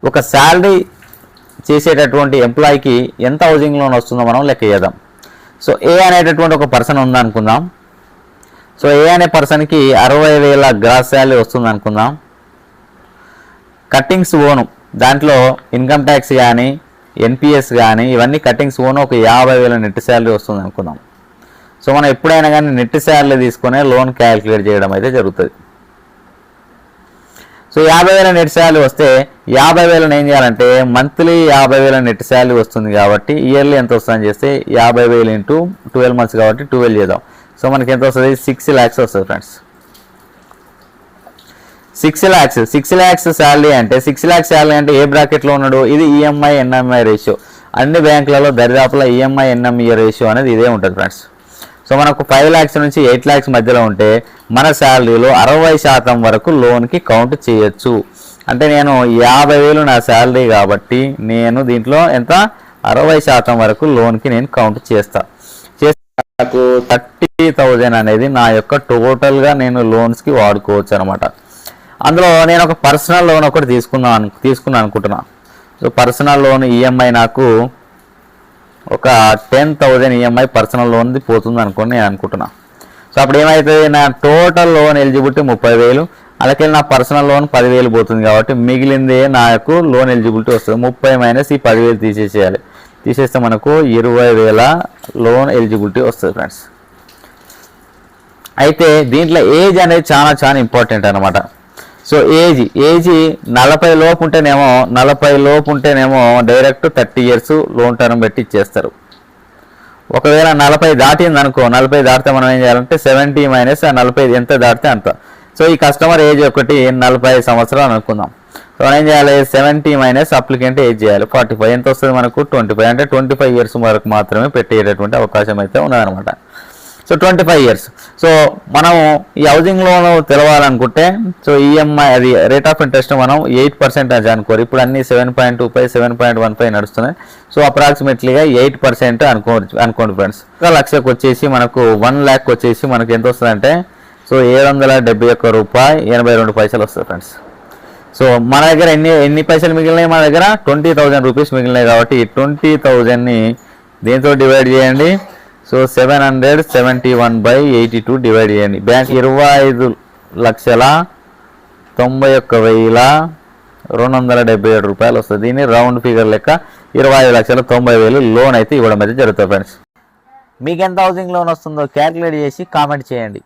ఒక శాలరీ చేసేటటువంటి ఎంప్లాయీకి ఎంత హౌసింగ్ లోన్ వస్తుందో మనం లెక్క చేద్దాం. సో ఏ అనేటటువంటి ఒక పర్సన్ ఉందనుకుందాం. సో ఏ అనే పర్సన్కి 60,000 గ్రాస్ శాలరీ వస్తుంది అనుకుందాం. కట్టింగ్స్ ఓను దాంట్లో ఇన్కమ్ ట్యాక్స్ కానీ ఎన్పిఎస్ కానీ ఇవన్నీ కట్టింగ్స్ ఓను ఒక 50,000 నెట్ శాలరీ వస్తుంది అనుకుందాం. సో మనం ఎప్పుడైనా కానీ నెట్ శాలరీ తీసుకునే లోన్ క్యాలిక్యులేట్ చేయడం అయితే జరుగుతుంది. సో 50,000 నెట్ శాలరీ వస్తే 50,000 ఏం చేయాలంటే మంత్లీ 50,000 నెట్ శాలరీ వస్తుంది కాబట్టి ఇయర్లీ ఎంత వస్తుందని చేస్తే 50,000 ఇంటూ 12 months కాబట్టి 12 చేద్దాం. సో మనకి ఎంత వస్తుంది? 6 lakhs వస్తుంది ఫ్రెండ్స్. 6 lakhs శాలరీ అంటే 6 lakhs శాలరీ అంటే ఏ బ్రాకెట్లో ఉన్నాడు? ఇది ఈఎంఐ ఎన్ఎంఐ రేషియో. అన్ని బ్యాంకులలో దరిదాపుల ఈఎంఐ ఎన్ఎంఈ రేషియో అనేది ఇదే ఉంటుంది ఫ్రెండ్స్. సో మనకు 5 lakhs నుంచి 8 lakhs మధ్యలో ఉంటే మన శాలరీలో 60% వరకు లోన్కి కౌంట్ చేయొచ్చు. అంటే నేను 50,000 నా శాలరీ కాబట్టి నేను దీంట్లో ఎంత 60% వరకు లోన్కి నేను కౌంట్ చేస్తా. నాకు 30,000 అనేది నా యొక్క టోటల్గా నేను లోన్స్కి వాడుకోవచ్చు అనమాట. అందులో నేను ఒక పర్సనల్ లోన్ ఒకటి తీసుకున్నాను అనుకుంటున్నా. సో పర్సనల్ లోన్ ఈఎంఐ నాకు ఒక 10,000 ఈఎంఐ పర్సనల్ లోన్ది పోతుంది అనుకోని నేను అనుకుంటున్నా. సో అప్పుడు ఏమవుతుంది? నా టోటల్ లోన్ ఎలిజిబిలిటీ 30,000, అలాగే నా పర్సనల్ లోన్ 10,000 పోతుంది కాబట్టి మిగిలిందే నాకు లోన్ ఎలిజిబిలిటీ వస్తుంది. 30 - ఈ 10,000 తీసేసేయాలి. తీసేస్తే మనకు 20,000 లోన్ ఎలిజిబిలిటీ వస్తుంది ఫ్రెండ్స్. అయితే దీంట్లో ఏజ్ అనేది చాలా చాలా ఇంపార్టెంట్ అనమాట. సో ఏజ్ 40 లోపు ఉంటేనేమో డైరెక్ట్ 30 years లోన్ టర్మ్ పెట్టి ఇచ్చేస్తారు. ఒకవేళ 40 దాటింది అనుకో, 40 దాటితే మనం ఏం చేయాలంటే 70 - ఆ 40 ఎంత దాటితే అంత. సో ఈ కస్టమర్ ఏజ్ ఒకటి 45 సంవత్సరాలు అనుకుందాం. సో మనం ఏం చేయాలి? 70 - అప్లికెంట్ ఏజ్ చేయాలి 45. ఎంత వస్తుంది మనకు? 25. అంటే 25 years వరకు మాత్రమే పెట్టేటటువంటి అవకాశం అయితే ఉన్నదనమాట. So 25 years. సో మనం ఈ హౌసింగ్ లోన్ తెలవాలనుకుంటే సో ఈఎంఐ అది రేట్ ఆఫ్ ఇంట్రెస్ట్ మనం 8% అనుకోరు. ఇప్పుడు అన్ని 7.25, 7.15 నడుస్తున్నాయి. సో అప్రాక్సిమేట్లీగా 8% అనుకోండి ఫ్రెండ్స్. 1 లక్షకు వచ్చేసి మనకు 1 lakh వచ్చేసి మనకు ఎంత వస్తుందంటే సో 771 రూపాయలు 82 పైసలు వస్తుంది ఫ్రెండ్స్. సో మన దగ్గర ఎన్ని పైసలు మిగిలినాయి? మన దగ్గర 20,000 రూపీస్ మిగిలినాయి కాబట్టి 20,000ని దేంతో డివైడ్ చేయండి. సో 771/82 డివైడ్ చేయండి. బ్యాంక్ 25,91,277 రూపాయలు వస్తుంది. దీన్ని రౌండ్ ఫిగర్ లెక్క 25,90,000 లోన్ అయితే ఇవ్వడం అయితే జరుగుతుంది ఫ్రెండ్స్. మీకు ఎంత హౌసింగ్ లోన్ వస్తుందో క్యాలిక్యులేట్ చేసి కామెంట్ చేయండి.